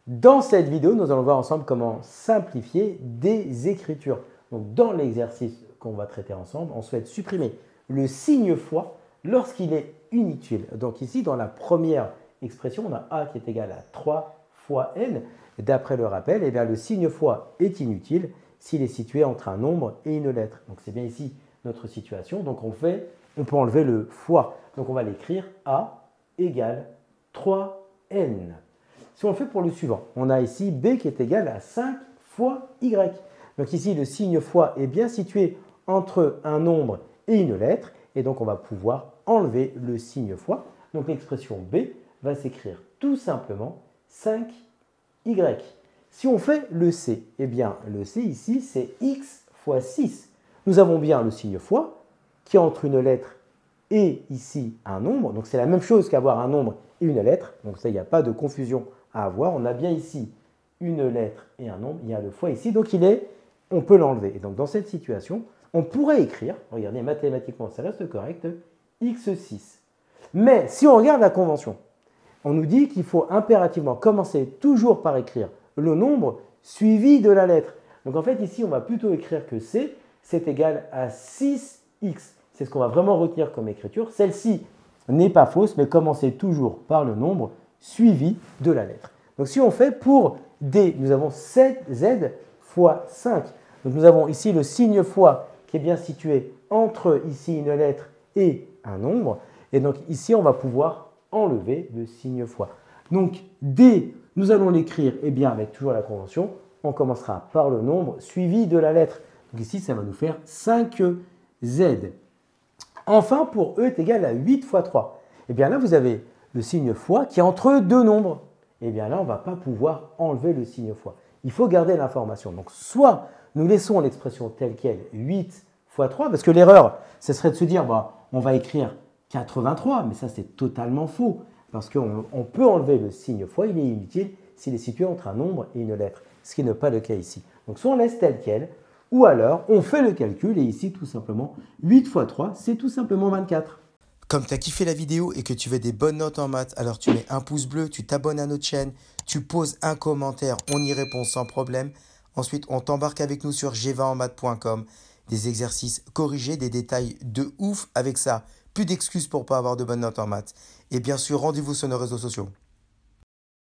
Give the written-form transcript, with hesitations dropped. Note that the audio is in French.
Dans cette vidéo, nous allons voir ensemble comment simplifier des écritures. Donc, dans l'exercice qu'on va traiter ensemble, on souhaite supprimer le signe fois lorsqu'il est inutile. Donc ici, dans la première expression, on a a qui est égal à 3 fois n. D'après le rappel, eh bien, le signe fois est inutile s'il est situé entre un nombre et une lettre. Donc c'est bien ici notre situation. Donc on peut enlever le fois. Donc on va l'écrire a égale 3n. Si on le fait pour le suivant, on a ici b qui est égal à 5 fois y. Donc ici, le signe fois est bien situé entre un nombre et une lettre. Et donc, on va pouvoir enlever le signe fois. Donc, l'expression b va s'écrire tout simplement 5y. Si on fait le c, eh bien, le c ici, c'est x fois 6. Nous avons bien le signe fois qui est entre une lettre et ici un nombre. Donc, c'est la même chose qu'avoir un nombre et une lettre. Donc, ça, il n'y a pas de confusion à avoir. On a bien ici une lettre et un nombre. Il y a le fois ici. Donc, on peut l'enlever. Et donc, dans cette situation, on pourrait écrire, regardez, mathématiquement, ça reste correct, x6. Mais si on regarde la convention, on nous dit qu'il faut impérativement commencer toujours par écrire le nombre suivi de la lettre. Donc, en fait, ici, on va plutôt écrire que c, c'est égal à 6x. C'est ce qu'on va vraiment retenir comme écriture. Celle-ci n'est pas fausse, mais commencez toujours par le nombre suivi de la lettre. Donc, si on fait pour d, nous avons 7z fois 5. Donc, nous avons ici le signe fois qui est bien situé entre ici une lettre et un nombre. Et donc, ici, on va pouvoir enlever le signe fois. Donc, d, nous allons l'écrire bien, avec toujours la convention. On commencera par le nombre suivi de la lettre. Donc, ici, ça va nous faire 5z. Enfin, pour e est égal à 8 fois 3. Et bien là, vous avez le signe fois qui est entre deux nombres. Et bien là, on ne va pas pouvoir enlever le signe fois. Il faut garder l'information. Donc, soit nous laissons l'expression telle qu'elle, 8 fois 3, parce que l'erreur, ce serait de se dire, on va écrire 83, mais ça, c'est totalement faux, parce qu'on peut enlever le signe fois, il est inutile s'il est situé entre un nombre et une lettre, ce qui n'est pas le cas ici. Donc, soit on laisse telle qu'elle, ou alors on fait le calcul, et ici, tout simplement, 8 fois 3, c'est tout simplement 24. Comme tu as kiffé la vidéo et que tu veux des bonnes notes en maths, alors tu mets un pouce bleu, tu t'abonnes à notre chaîne, tu poses un commentaire, on y répond sans problème. Ensuite, on t'embarque avec nous sur g20enmaths.com. Des exercices corrigés, des détails de ouf avec ça. Plus d'excuses pour ne pas avoir de bonnes notes en maths. Et bien sûr, rendez-vous sur nos réseaux sociaux.